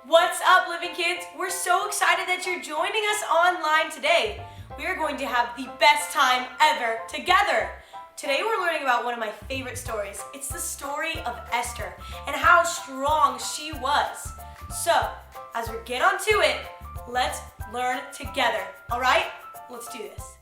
What's up, Living Kids? We're so excited that you're joining us online today. We are going to have the best time ever together. Today we're learning about one of my favorite stories. It's the story of Esther and how strong she was. So, as we get onto it, let's learn together. All right? Let's do this.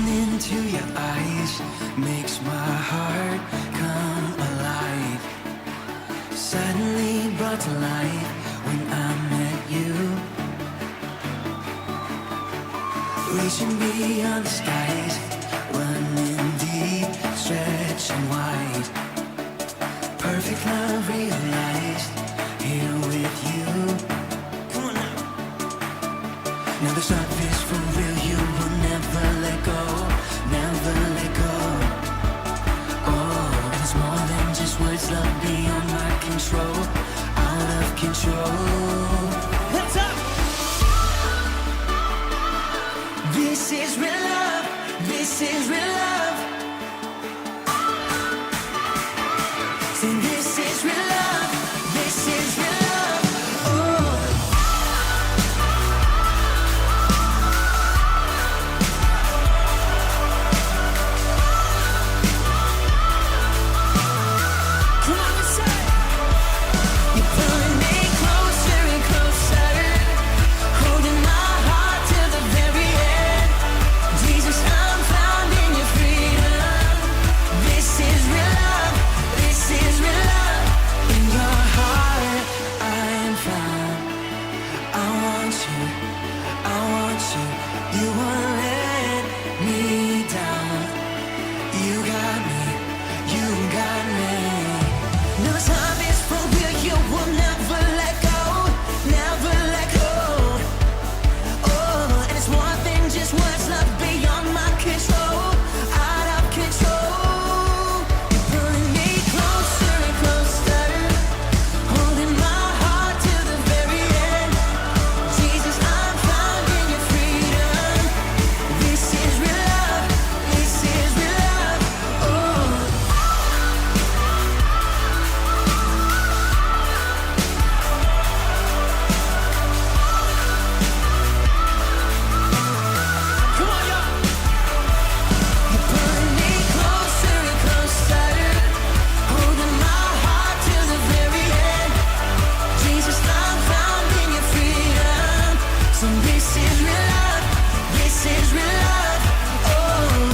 Into your eyes makes my heart come alive. Suddenly brought to life when I met you. Reaching beyond the skies, running deep, stretching wide. Perfect love realized here with you. Come on now. Now the stuff is for real, you will never let go. Never let go. Oh, and it's more than just words, love beyond my control. Out of control. What's up? This is real love. This is real love. Say this is real love. This is real love. Oh. So this is real love, this is real love, oh.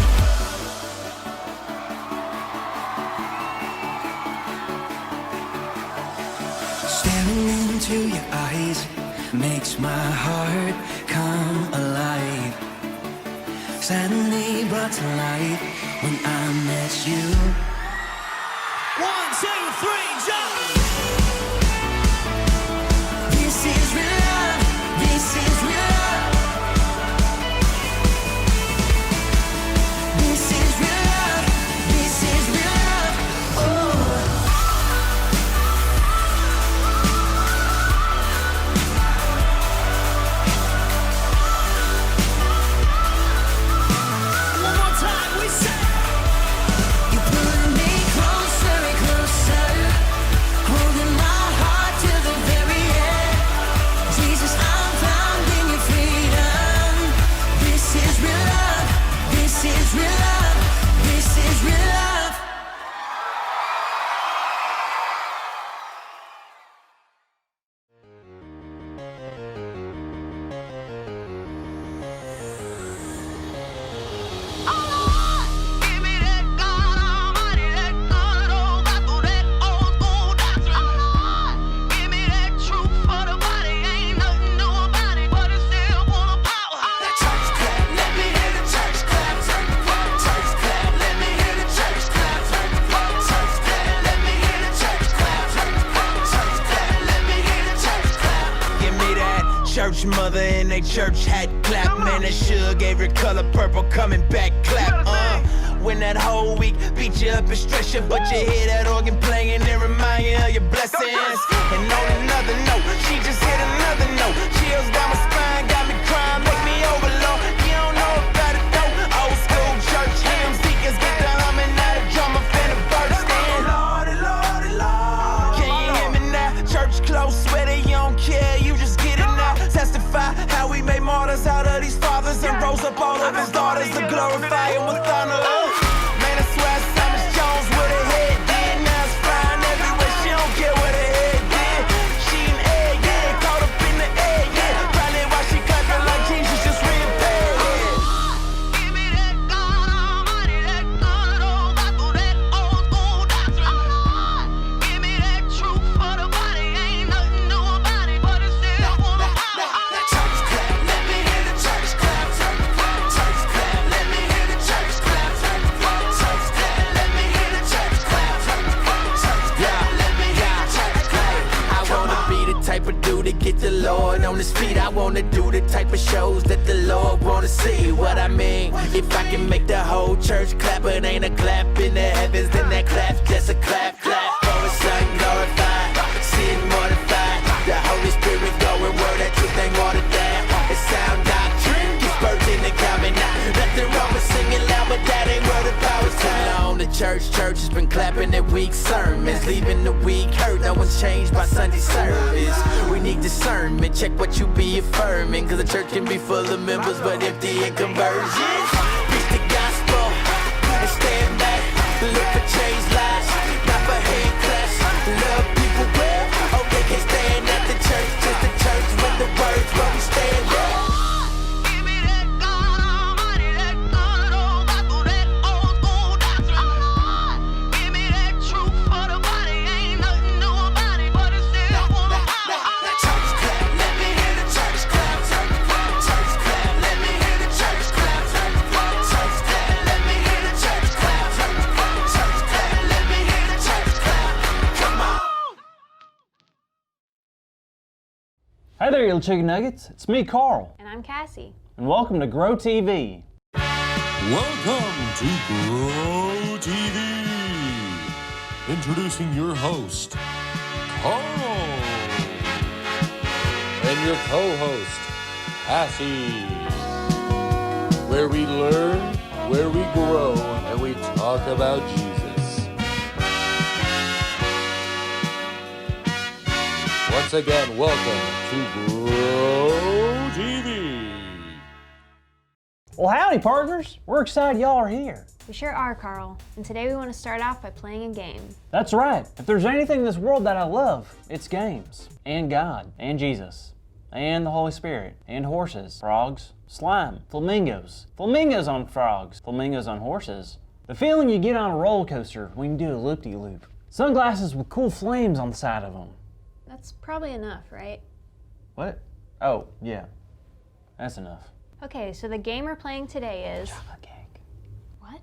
Staring into your eyes makes my heart come alive. Suddenly brought to life when I met you. 1, 2, 3, jump! This is real love, this is real love. This is real love, this is real love, oh. One more time, we say. You're pulling me closer and closer, holding my heart till the very end. Jesus, I'm found in your freedom. This is real love, this is real love, this is real love. Give me that God Almighty, that good old gospel, that old school doctrine. Give me that truth for the body. Ain't nothing new about it, but it's still full of power. Church clap, let me hear the church clap. Church clap, let me hear the church clap. Church clap, let me hear the church clap. Church clap, let me hear the church clap. Give me that church mother in a church hat clap. Man, that sugar gave her color purple coming back clap. When that whole week beat you up and stress you, but you hear that organ playing and remind you of your blessings. And on another note, she just hit another note. Chills down my spine, got me crying, make me overload. You don't know about it though. Old school church hymns, deacons get the humming, now the drummer finna burst in. Lordy, Lordy, Lord. Can you hear me now? Church close, sweater, you don't care, you just get it now. Testify how we made martyrs out of these fathers and rose up all of his daughters to glorify him with honor. Man, I swear Thomas Jones with her head did. Now it's flying everywhere, she don't care what her head did. She an egg, yeah, caught up in the egg, yeah. Probably why she clapping like Jesus just reappeared, yeah. Give me that God Almighty, that good old gospel, that old school doctrine. Give me that truth for the body. Ain't nothing new about it, but it's still full of power. Church clap, let me hear the church clap. Church clap, let me hear the church clap. Church clap, let me hear the church clap. Church clap, let me hear the church clap. I wanna be the type of dude to get the Lord on his feet. I wanna do the type of shows that the Lord wanna see. What I mean, if I can make the whole church clap, it ain't a clap in the heavens, then that clap's just a clap, clap. For his son glorified, sin mortified. The Holy Spirit going word, that truth ain't watered down. It's sound doctrine, gets birthed in the common now. Nothing wrong with singing loud, but that ain't where the power's time. On the church has been clapping at weak sermons, leaving the weak hurt. No one's changed by Sunday service. We need discernment, check what you be affirming, cause the church can be full of members but empty in conversions. Preach the gospel and stand back, look for changed lives, not for hand claps. Love people well, oh they can't stand at the church, just the church with the words where we stand at. Give me that God Almighty, that good old gospel, that old school doctrine. Give me that truth for the body. Ain't nothing new about it, but it's still full of power. Church clap, let me hear the church clap. Church clap, let me hear the church clap. Church clap, let me hear the church clap. Church clap, let me hear the church clap. Come on. Hey there, you little chicken nuggets. It's me, Carl, And I'm Cassie. and welcome to Grow TV. Welcome to Grow TV. Introducing your host, Carl, and your co-host, Cassie. Where we learn, where we grow, and we talk about Jesus. Once again, welcome to Grow TV. Well, howdy, partners. We're excited y'all are here. We sure are, Carl. And today we want to start off by playing a game. That's right. If there's anything in this world that I love, it's games, and God, and Jesus. and the Holy Spirit, and horses, frogs, slime, flamingos, flamingos on frogs, flamingos on horses. The feeling you get on a roller coaster when you do a loop-de-loop. Sunglasses with cool flames on the side of them. That's probably enough, right? What? Oh, yeah. That's enough. Okay, so the game we're playing today is... Chocolate cake. What?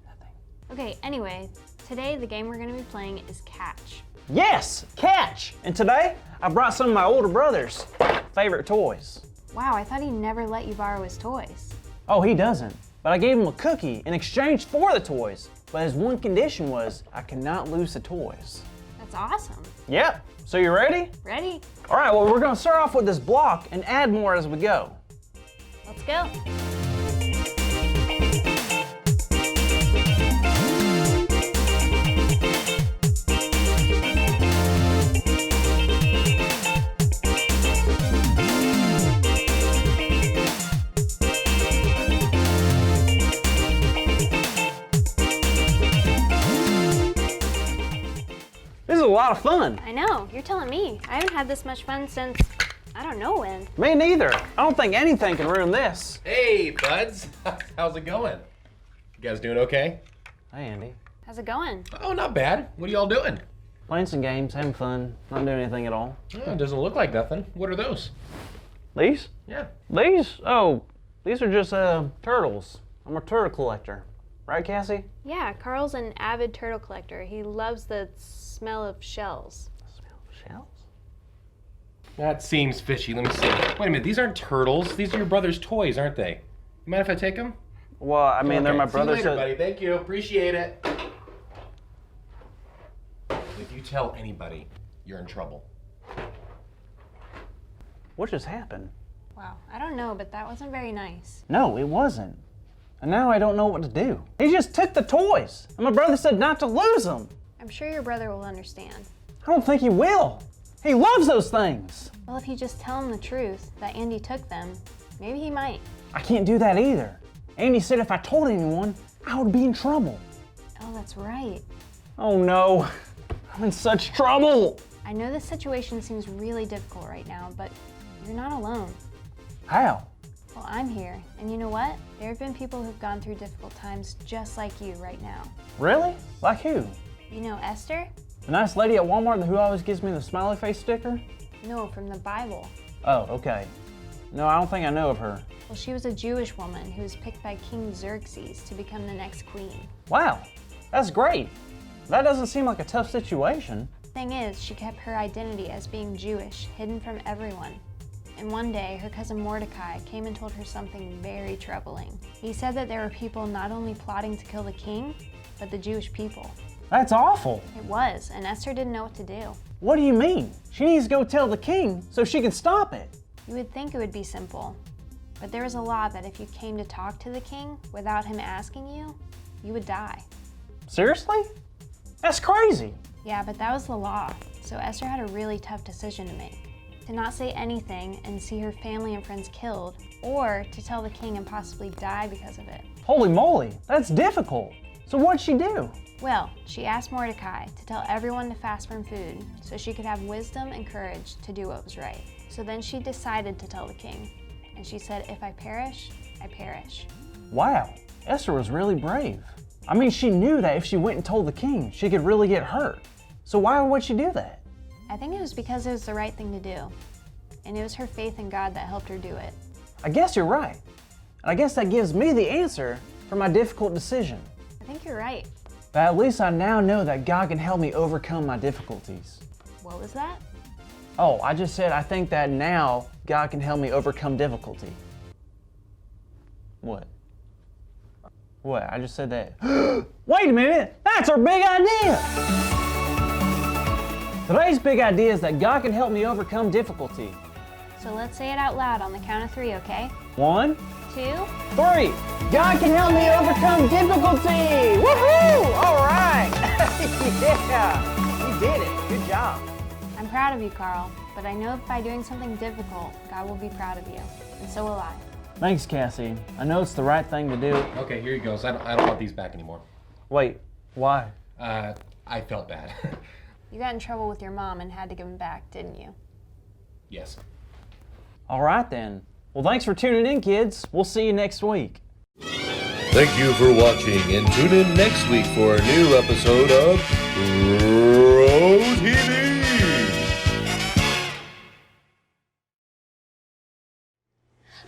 Nothing. Okay, anyway, today the game we're gonna be playing is catch. Yes, catch! And today, I brought some of my older brother's favorite toys. Wow, I thought he never let you borrow his toys. Oh, he doesn't. But I gave him a cookie in exchange for the toys. But his one condition was I could not lose the toys. That's awesome. Yep. So you ready? Ready? All right, well, we're gonna start off with this block and add more as we go. Let's go. This is a lot of fun. I know, you're telling me. I haven't had this much fun since, I don't know when. Me neither. I don't think anything can ruin this. Hey, buds. How's it going? You guys doing okay? Hey, Andy. How's it going? Oh, not bad. What are y'all doing? Playing some games, having fun, not doing anything at all. Oh, it doesn't look like nothing. What are those? These? Yeah. These? Oh, these are just turtles. I'm a turtle collector. Right, Cassie? Yeah, Carl's an avid turtle collector. He loves the smell of shells. Shells? That seems fishy. Let me see. Wait a minute. These aren't turtles. These are your brother's toys, aren't they? You mind if I take them? Well, I mean, they're my See brother's. you later, buddy. Thank you. Appreciate it. If you tell anybody, you're in trouble. What just happened? Wow, I don't know, but that wasn't very nice. No, it wasn't. And now I don't know what to do. He just took the toys, and my brother said not to lose them. I'm sure your brother will understand. I don't think he will. He loves those things. Well, if you just tell him the truth, that Andy took them, maybe he might. I can't do that either. Andy said if I told anyone, I would be in trouble. Oh, that's right. Oh no, I'm in such trouble. I know this situation seems really difficult right now, but you're not alone. How? Well, I'm here, and you know what? There have been people who've gone through difficult times just like you right now. Really? Like who? You know Esther? The nice lady at Walmart who always gives me the smiley face sticker? No, from the Bible. Oh, okay. No, I don't think I know of her. Well, she was a Jewish woman who was picked by King Xerxes to become the next queen. Wow, that's great. That doesn't seem like a tough situation. Thing is, she kept her identity as being Jewish hidden from everyone. And one day, her cousin Mordecai came and told her something very troubling. He said that there were people not only plotting to kill the king, but the Jewish people. That's awful. It was, and Esther didn't know what to do. What do you mean? She needs to go tell the king so she can stop it. You would think it would be simple, but there was a law that if you came to talk to the king without him asking you, you would die. Seriously? That's crazy. Yeah, but that was the law, so Esther had a really tough decision to make. To not say anything and see her family and friends killed, or to tell the king and possibly die because of it. Holy moly, that's difficult. So what'd she do? Well, she asked Mordecai to tell everyone to fast from food so she could have wisdom and courage to do what was right. So then she decided to tell the king, and she said, if I perish, I perish. Wow, Esther was really brave. I mean, she knew that if she went and told the king, she could really get hurt. So why would she do that? I think it was because it was the right thing to do, and it was her faith in God that helped her do it. I guess you're right. And I guess that gives me the answer for my difficult decision. I think you're right. But at least I now know that God can help me overcome my difficulties. What was that? Oh, I just said I think that now God can help me overcome difficulty. What? What? I just said that. Wait a minute! That's our big idea! Today's big idea is that God can help me overcome difficulty. So let's say it out loud on the count of 3, okay? 1, 2, 3. God can help me overcome difficulty! Woohoo! All right! Yeah! You did it. Good job. I'm proud of you, Carl, but I know by doing something difficult, God will be proud of you, and so will I. Thanks, Cassie. I know it's the right thing to do. Okay, here you go. I don't want these back anymore. Wait, why? I felt bad. You got in trouble with your mom and had to give them back, didn't you? Yes. All right then. Well, thanks for tuning in, kids. We'll see you next week. Thank you for watching, and tune in next week for a new episode of Pro TV.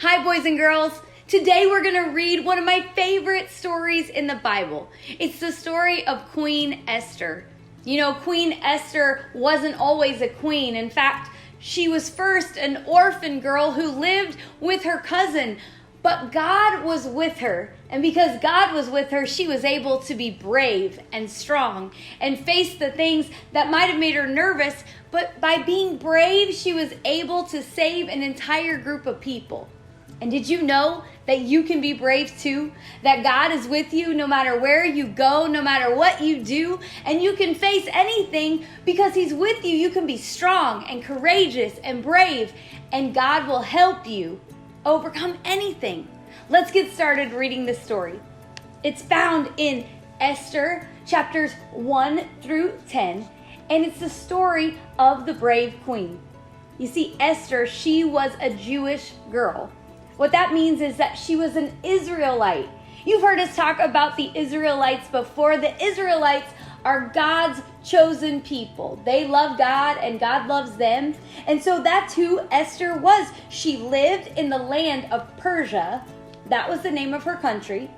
Hi, boys and girls. Today we're going to read one of my favorite stories in the Bible. It's the story of Queen Esther. You know, Queen Esther wasn't always a queen. In fact, she was first an orphan girl who lived with her cousin. But God was with her. And because God was with her, she was able to be brave and strong and face the things that might have made her nervous. But by being brave, she was able to save an entire group of people. And did you know that you can be brave too? That God is with you no matter where you go, no matter what you do, and you can face anything because He's with you. You can be strong and courageous and brave, and God will help you overcome anything. Let's get started reading this story. It's found in Esther chapters 1 through 10, and it's the story of the brave queen. You see, Esther, she was a Jewish girl. What that means is that she was an Israelite. You've heard us talk about the Israelites before. The Israelites are God's chosen people. They love God and God loves them. And so that's who Esther was. She lived in the land of Persia. That was the name of her country.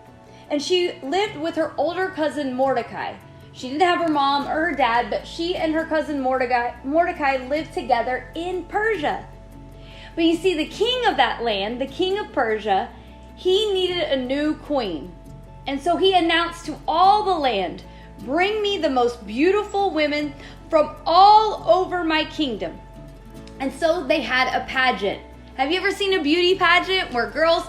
And she lived with her older cousin Mordecai. She didn't have her mom or her dad, but she and her cousin Mordecai lived together in Persia. But you see, the king of that land, the king of Persia, he needed a new queen. And so he announced to all the land, "Bring me the most beautiful women from all over my kingdom." And so they had a pageant. Have you ever seen a beauty pageant where girls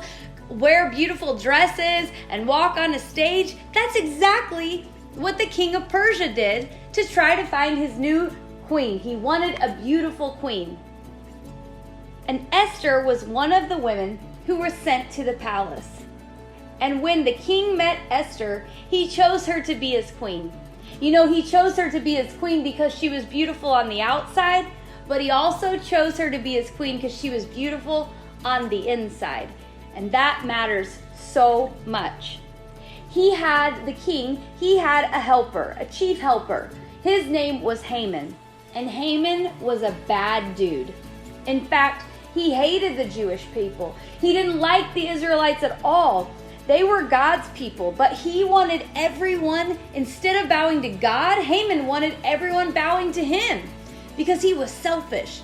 wear beautiful dresses and walk on a stage? That's exactly what the king of Persia did to try to find his new queen. He wanted a beautiful queen. And Esther was one of the women who were sent to the palace. And when the king met Esther, he chose her to be his queen. You know, he chose her to be his queen because she was beautiful on the outside, but he also chose her to be his queen because she was beautiful on the inside. And that matters so much. The king had a helper, a chief helper. His name was Haman. And Haman was a bad dude. In fact, he hated the Jewish people. He didn't like the Israelites at all. They were God's people, but he wanted everyone, instead of bowing to God, Haman wanted everyone bowing to him because he was selfish.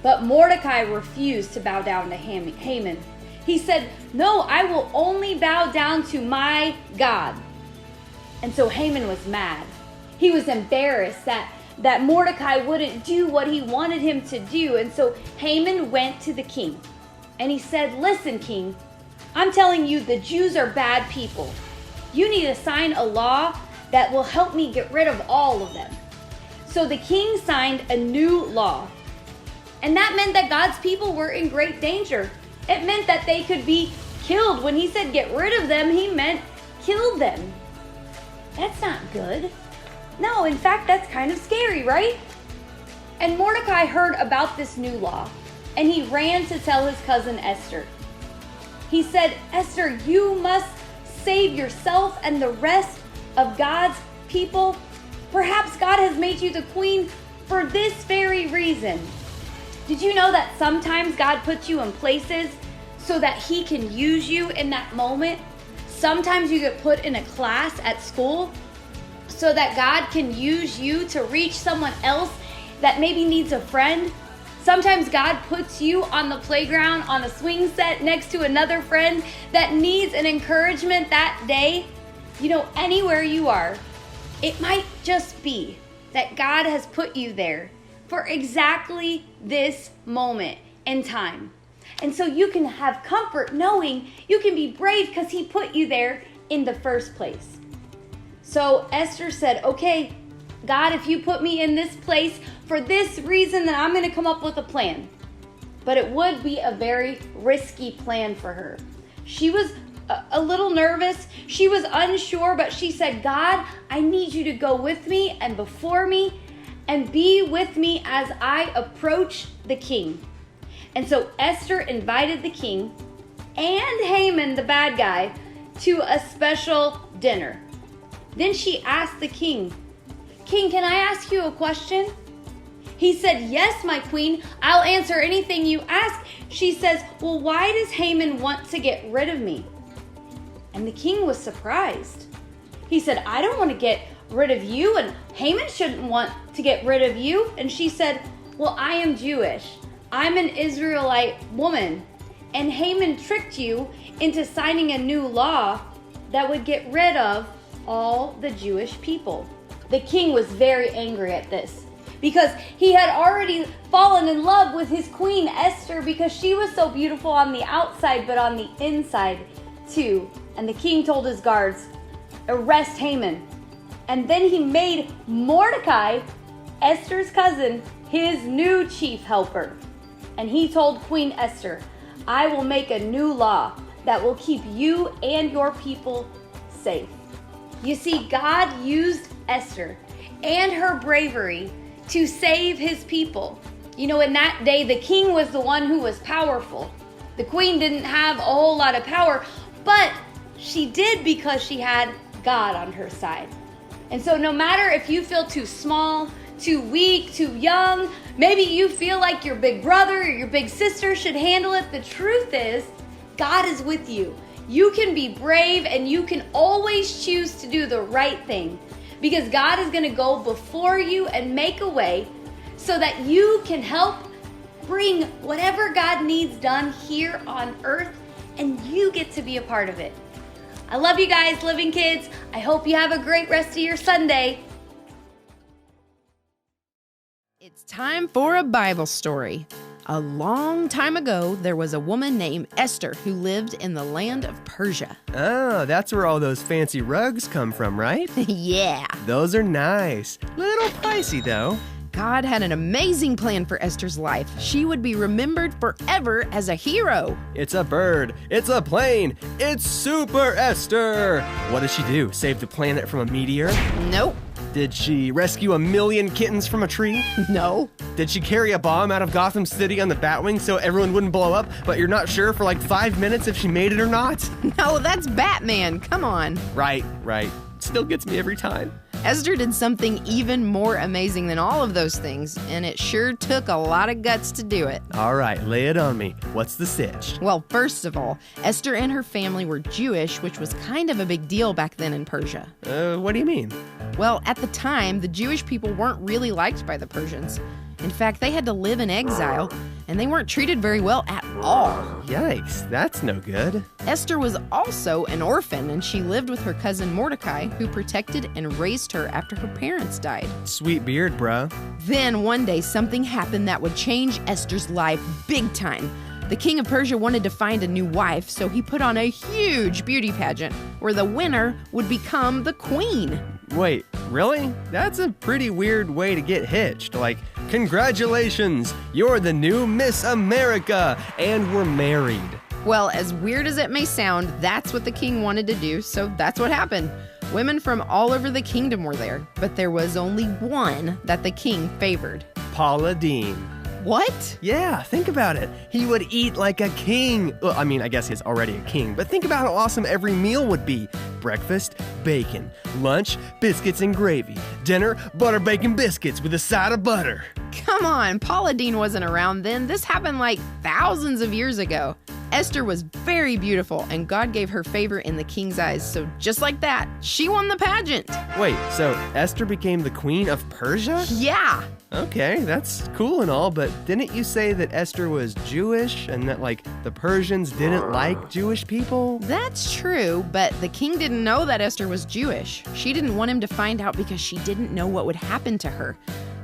But Mordecai refused to bow down to Haman. He said, "No, I will only bow down to my God." And so Haman was mad. He was embarrassed that Mordecai wouldn't do what he wanted him to do. And so Haman went to the king and he said, "Listen, king, I'm telling you the Jews are bad people. You need to sign a law that will help me get rid of all of them." So the king signed a new law. And that meant that God's people were in great danger. It meant that they could be killed. When he said get rid of them, he meant kill them. That's not good. No, in fact, that's kind of scary, right? And Mordecai heard about this new law, and he ran to tell his cousin Esther. He said, "Esther, you must save yourself and the rest of God's people. Perhaps God has made you the queen for this very reason." Did you know that sometimes God puts you in places so that he can use you in that moment? Sometimes you get put in a class at school so that God can use you to reach someone else that maybe needs a friend. Sometimes God puts you on the playground on a swing set next to another friend that needs an encouragement that day. You know, anywhere you are, it might just be that God has put you there for exactly this moment in time. And so you can have comfort knowing you can be brave because he put you there in the first place. So Esther said, "Okay, God, if you put me in this place for this reason, then I'm going to come up with a plan." But it would be a very risky plan for her. She was a little nervous. She was unsure, but she said, "God, I need you to go with me and before me, and be with me as I approach the king." And so Esther invited the king and Haman, the bad guy, to a special dinner. Then she asked the king, "King, can I ask you a question?" He said, "Yes, my queen, I'll answer anything you ask." She says, "Well, why does Haman want to get rid of me?" And the king was surprised. He said, "I don't want to get rid of you, and Haman shouldn't want to get rid of you." And she said, "Well, I am Jewish. I'm an Israelite woman, and Haman tricked you into signing a new law that would get rid of all the Jewish people." The king was very angry at this because he had already fallen in love with his queen Esther because she was so beautiful on the outside but on the inside too. And the king told his guards, "Arrest Haman." And then he made Mordecai, Esther's cousin, his new chief helper. And he told Queen Esther, "I will make a new law that will keep you and your people safe." You see, God used Esther and her bravery to save his people. You know, in that day, the king was the one who was powerful. The queen didn't have a whole lot of power, but she did because she had God on her side. And so no matter if you feel too small, too weak, too young, maybe you feel like your big brother or your big sister should handle it, the truth is, God is with you. You can be brave and you can always choose to do the right thing because God is going to go before you and make a way so that you can help bring whatever God needs done here on earth, and you get to be a part of it. I love you guys, Living Kids. I hope you have a great rest of your Sunday. It's time for a Bible story. A long time ago, there was a woman named Esther who lived in the land of Persia. Oh, that's where all those fancy rugs come from, right? Yeah. Those are nice. Little pricey, though. God had an amazing plan for Esther's life. She would be remembered forever as a hero. It's a bird. It's a plane. It's Super Esther. What does she do? Save the planet from a meteor? Nope. Did she rescue 1,000,000 kittens from a tree? No. Did she carry a bomb out of Gotham City on the Batwing so everyone wouldn't blow up, but you're not sure for like 5 minutes if she made it or not? No, that's Batman. Come on. Right. Still gets me every time. Esther did something even more amazing than all of those things, and it sure took a lot of guts to do it. All right, lay it on me. What's the sitch? Well, first of all, Esther and her family were Jewish, which was kind of a big deal back then in Persia. What do you mean? Well, at the time, the Jewish people weren't really liked by the Persians. In fact, they had to live in exile, and they weren't treated very well at all. Yikes, that's no good. Esther was also an orphan, and she lived with her cousin Mordecai, who protected and raised her after her parents died. Sweet beard, bro. Then one day, something happened that would change Esther's life big time. The king of Persia wanted to find a new wife, so he put on a huge beauty pageant where the winner would become the queen. Wait, really? That's a pretty weird way to get hitched. Like, congratulations, you're the new Miss America, and we're married. Well, as weird as it may sound, that's what the king wanted to do, so that's what happened. Women from all over the kingdom were there, but there was only one that the king favored. Paula Deen. What? Yeah, think about it. He would eat like a king. Well, I mean, I guess he's already a king, but think about how awesome every meal would be. Breakfast, bacon. Lunch, biscuits and gravy. Dinner, butter bacon biscuits with a side of butter. Come on, Paula Deen wasn't around then. This happened like thousands of years ago. Esther was very beautiful, and God gave her favor in the king's eyes, so just like that, she won the pageant. Wait, so Esther became the queen of Persia? Yeah. Okay, that's cool and all, but didn't you say that Esther was Jewish and that, like, the Persians didn't like Jewish people? That's true, but the king didn't know that Esther was Jewish. She didn't want him to find out because she didn't know what would happen to her.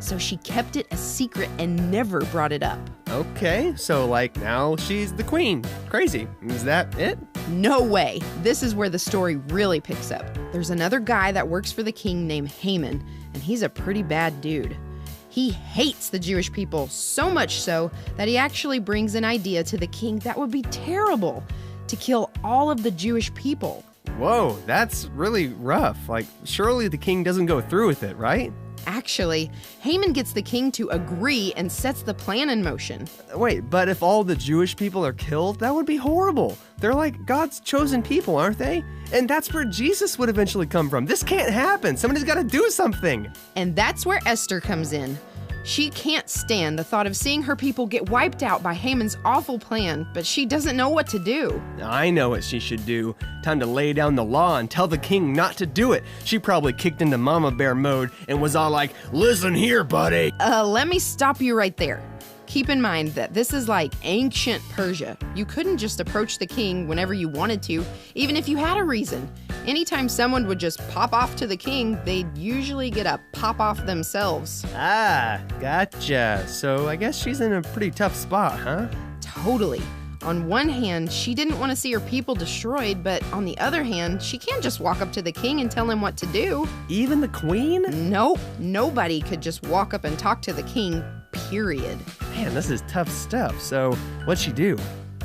So she kept it a secret and never brought it up. Okay, so like now she's the queen. Crazy. Is that it? No way. This is where the story really picks up. There's another guy that works for the king named Haman, and he's a pretty bad dude. He hates the Jewish people so much so that he actually brings an idea to the king that would be terrible, to kill all of the Jewish people. Whoa, that's really rough. Like, surely the king doesn't go through with it, right? Actually, Haman gets the king to agree and sets the plan in motion. Wait, but if all the Jewish people are killed, that would be horrible. They're like God's chosen people, aren't they? And that's where Jesus would eventually come from. This can't happen. Somebody's got to do something. And that's where Esther comes in. She can't stand the thought of seeing her people get wiped out by Haman's awful plan, but she doesn't know what to do. I know what she should do. Time to lay down the law and tell the king not to do it. She probably kicked into mama bear mode and was all like, listen here, buddy. Let me stop you right there. Keep in mind that this is like ancient Persia. You couldn't just approach the king whenever you wanted to, even if you had a reason. Anytime someone would just pop off to the king, they'd usually get a pop off themselves. Ah, gotcha. So I guess she's in a pretty tough spot, huh? Totally. On one hand, she didn't want to see her people destroyed, but on the other hand, she can't just walk up to the king and tell him what to do. Even the queen? Nope. Nobody could just walk up and talk to the king, period. Man, this is tough stuff. So what'd she do?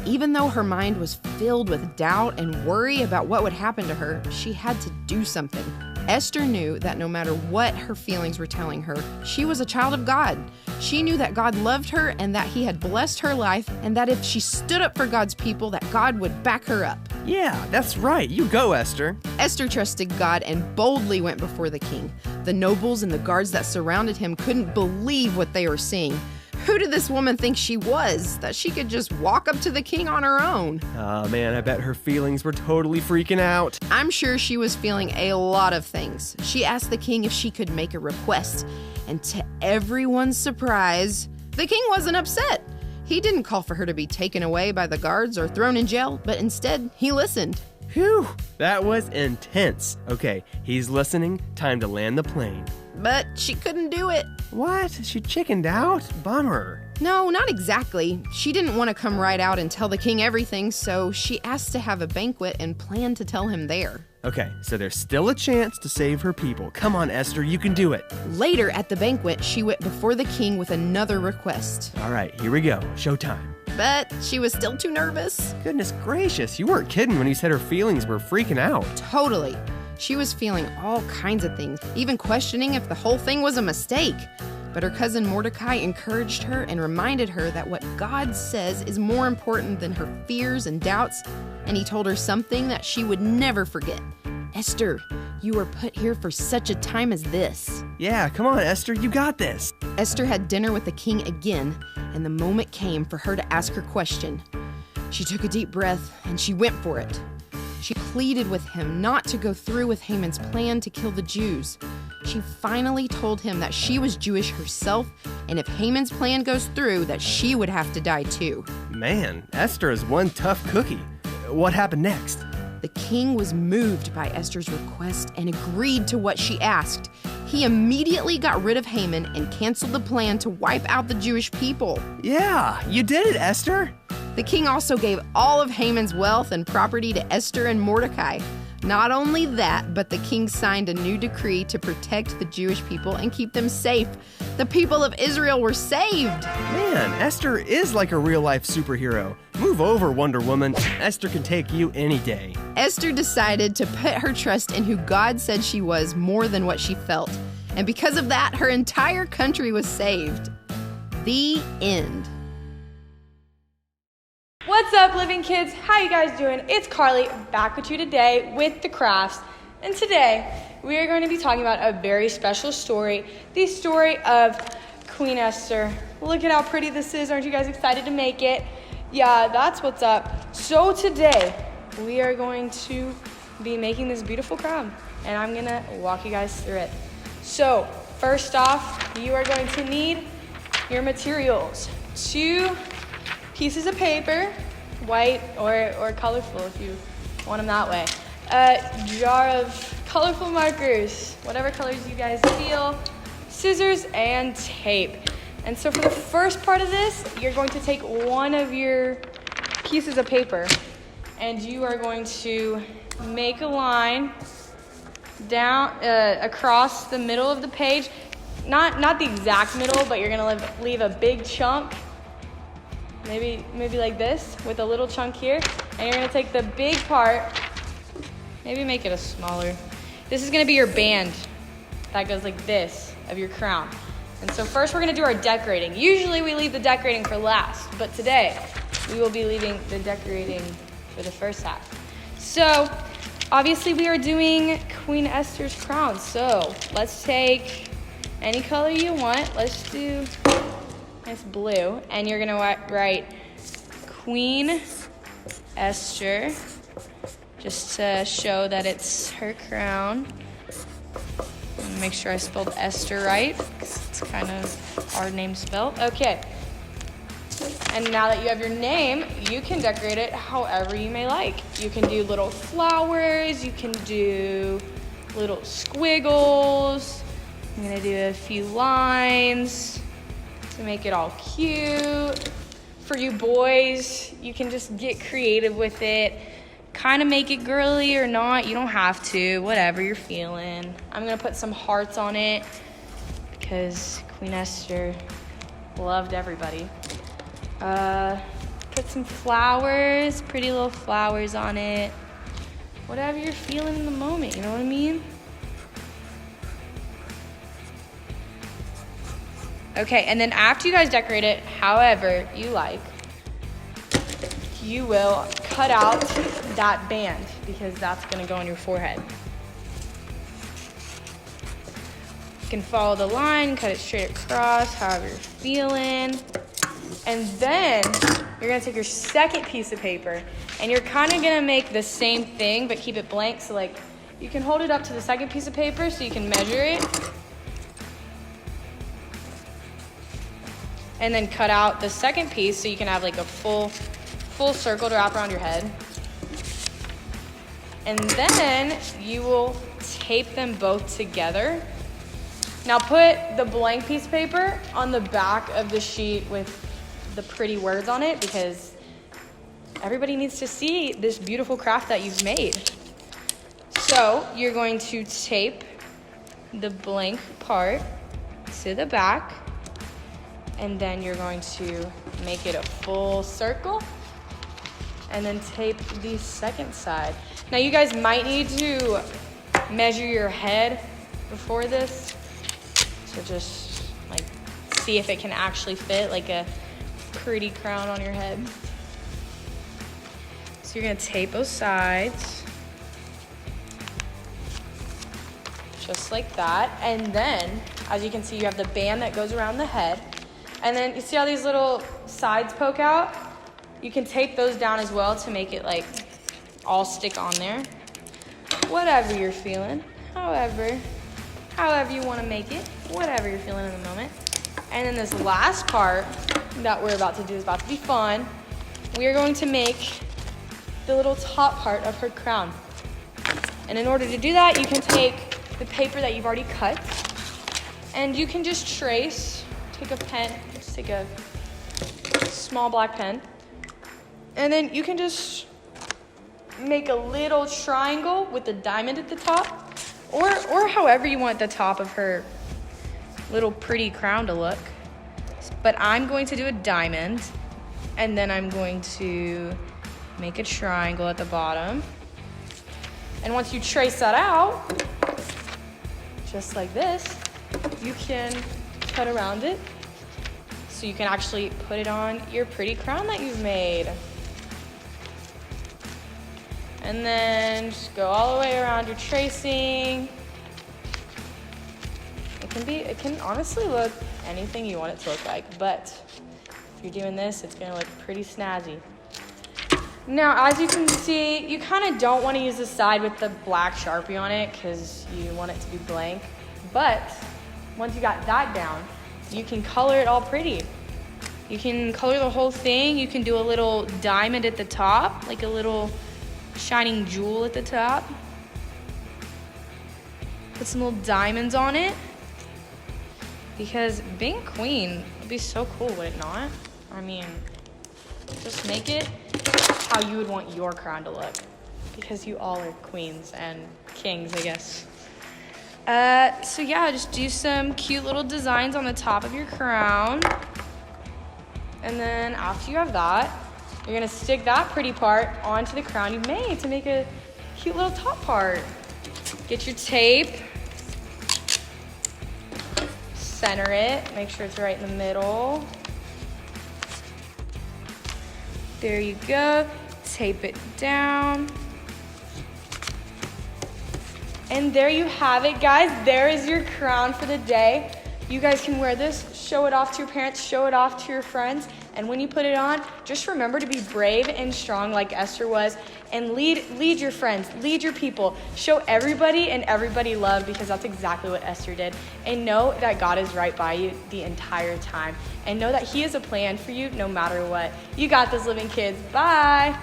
Even though her mind was filled with doubt and worry about what would happen to her, she had to do something. Esther knew that no matter what her feelings were telling her, she was a child of God. She knew that God loved her and that he had blessed her life, and that if she stood up for God's people, that God would back her up. Yeah, that's right. You go, Esther. Esther trusted God and boldly went before the king. The nobles and the guards that surrounded him couldn't believe what they were seeing. Who did this woman think she was, that she could just walk up to the king on her own? Oh man, I bet her feelings were totally freaking out. I'm sure she was feeling a lot of things. She asked the king if she could make a request, and to everyone's surprise, the king wasn't upset. He didn't call for her to be taken away by the guards or thrown in jail, but instead, he listened. Phew, that was intense. Okay, he's listening. Time to land the plane. But she couldn't do it. What? She chickened out? Bummer. No, not exactly. She didn't want to come right out and tell the king everything, so she asked to have a banquet and planned to tell him there. Okay, so there's still a chance to save her people. Come on, Esther, you can do it. Later at the banquet, she went before the king with another request. All right, here we go. Showtime. But she was still too nervous. Goodness gracious, you weren't kidding when you said her feelings were freaking out. Totally. She was feeling all kinds of things, even questioning if the whole thing was a mistake. But her cousin Mordecai encouraged her and reminded her that what God says is more important than her fears and doubts, and he told her something that she would never forget. Esther, you were put here for such a time as this. Yeah, come on, Esther, you got this. Esther had dinner with the king again, and the moment came for her to ask her question. She took a deep breath, and she went for it. She pleaded with him not to go through with Haman's plan to kill the Jews. She finally told him that she was Jewish herself, and if Haman's plan goes through, that she would have to die too. Man, Esther is one tough cookie. What happened next? The king was moved by Esther's request and agreed to what she asked. He immediately got rid of Haman and canceled the plan to wipe out the Jewish people. Yeah, you did it, Esther. The king also gave all of Haman's wealth and property to Esther and Mordecai. Not only that, but the king signed a new decree to protect the Jewish people and keep them safe. The people of Israel were saved. Man, Esther is like a real-life superhero. Move over, Wonder Woman. Esther can take you any day. Esther decided to put her trust in who God said she was more than what she felt. And because of that, her entire country was saved. The end. What's up, living kids? How you guys doing? It's Carly, back with you today with the crafts. And today, we are going to be talking about a very special story, the story of Queen Esther. Look at how pretty this is. Aren't you guys excited to make it? Yeah, that's what's up. So today, we are going to be making this beautiful crown, and I'm going to walk you guys through it. So, first off, you are going to need your materials. 2 pieces of paper, white or colorful if you want them that way. A jar of colorful markers, whatever colors you guys feel, scissors, and tape. And so for the first part of this, you're going to take one of your pieces of paper and you are going to make a line down across the middle of the page. Not the exact middle, but you're gonna leave a big chunk. Maybe like this, with a little chunk here. And you're gonna take the big part, maybe make it a smaller. This is gonna be your band that goes like this. of your crown. And so first we're gonna do our decorating. Usually we leave the decorating for last, but today we will be leaving the decorating for the first half. So obviously we are doing Queen Esther's crown. So let's take any color you want. Let's do nice blue. And you're gonna write Queen Esther, just to show that it's her crown. Make sure I spelled Esther right, because it's kind of hard name to spell. Okay. And now that you have your name, you can decorate it however you may like. You can do little flowers, you can do little squiggles. I'm gonna do a few lines to make it all cute. For you boys, you can just get creative with it. Kind of make it girly or not, you don't have to, whatever you're feeling. I'm gonna put some hearts on it because Queen Esther loved everybody. Put some flowers, pretty little flowers on it. Whatever you're feeling in the moment, you know what I mean? Okay, and then after you guys decorate it however you like, you will cut out that band because that's gonna go on your forehead. You can follow the line, cut it straight across, however you're feeling. And then you're gonna take your second piece of paper and you're kind of gonna make the same thing but keep it blank. So like you can hold it up to the second piece of paper so you can measure it. And then cut out the second piece so you can have like a full circle to wrap around your head. And then you will tape them both together. Now put the blank piece of paper on the back of the sheet with the pretty words on it because everybody needs to see this beautiful craft that you've made. So you're going to tape the blank part to the back and then you're going to make it a full circle and then tape the second side. Now you guys might need to measure your head before this. So just like see if it can actually fit like a pretty crown on your head. So you're gonna tape both sides. Just like that. And then, as you can see, you have the band that goes around the head. And then you see how these little sides poke out? You can tape those down as well to make it like all stick on there. Whatever you're feeling, however you want to make it, whatever you're feeling in the moment. And then this last part that we're about to do is about to be fun. We are going to make the little top part of her crown. And in order to do that, you can take the paper that you've already cut and you can just trace, take a pen, just take a small black pen, and then you can just make a little triangle with a diamond at the top, or however you want the top of her little pretty crown to look. But I'm going to do a diamond, and then I'm going to make a triangle at the bottom. And once you trace that out, just like this, you can cut around it so you can actually put it on your pretty crown that you've made. And then just go all the way around your tracing. It can honestly look anything you want it to look like, but if you're doing this, it's gonna look pretty snazzy. Now, as you can see, you kind of don't want to use the side with the black Sharpie on it because you want it to be blank. But once you got that down, you can color it all pretty. You can color the whole thing. You can do a little diamond at the top, like a little shining jewel at the top. Put some little diamonds on it. Because being queen would be so cool, would it not? I mean, just make it how you would want your crown to look. Because you all are queens and kings, I guess. So yeah, just do some cute little designs on the top of your crown. And then after you have that, you're gonna stick that pretty part onto the crown you made to make a cute little top part. Get your tape. center it. Make sure it's right in the middle. There you go. Tape it down. And there you have it, guys. There is your crown for the day. You guys can wear this, show it off to your parents, show it off to your friends. And when you put it on, just remember to be brave and strong like Esther was, and lead your friends, lead your people. Show everybody and everybody love, because that's exactly what Esther did. And know that God is right by you the entire time. And know that He has a plan for you no matter what. You got this, living kids. Bye.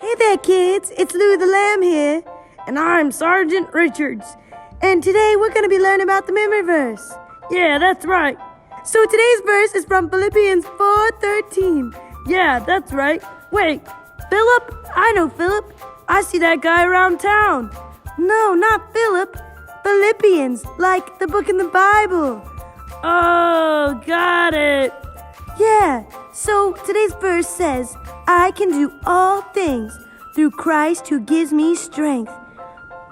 Hey there, kids. It's Lou the Lamb here, and I'm Sergeant Richards. And today we're going to be learning about the memory verse. Yeah, that's right. So today's verse is from Philippians 4:13. Yeah, that's right. Wait, Philip? I know Philip. I see that guy around town. No, not Philip. Philippians, like the book in the Bible. Oh, got it. Yeah, so today's verse says, I can do all things through Christ who gives me strength.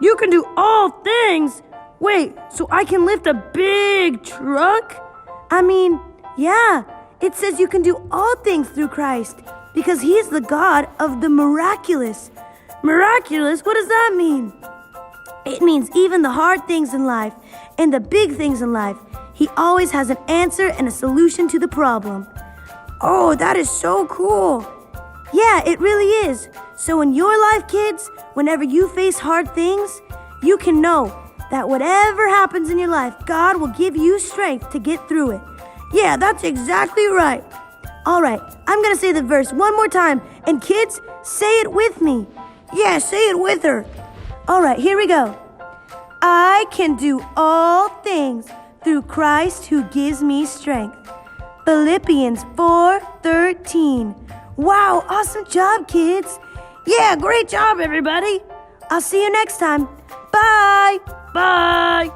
You can do all things? Wait, so I can lift a big truck? I mean, yeah, it says you can do all things through Christ because He's the God of the miraculous. Miraculous? What does that mean? It means even the hard things in life and the big things in life, He always has an answer and a solution to the problem. Oh, that is so cool. Yeah, it really is. So in your life, kids, whenever you face hard things, you can know that whatever happens in your life, God will give you strength to get through it. Yeah, that's exactly right. All right, I'm going to say the verse one more time. And kids, say it with me. Yeah, say it with her. All right, here we go. I can do all things through Christ who gives me strength. Philippians 4:13. Wow, awesome job, kids. Yeah, great job, everybody. I'll see you next time. Bye. Bye.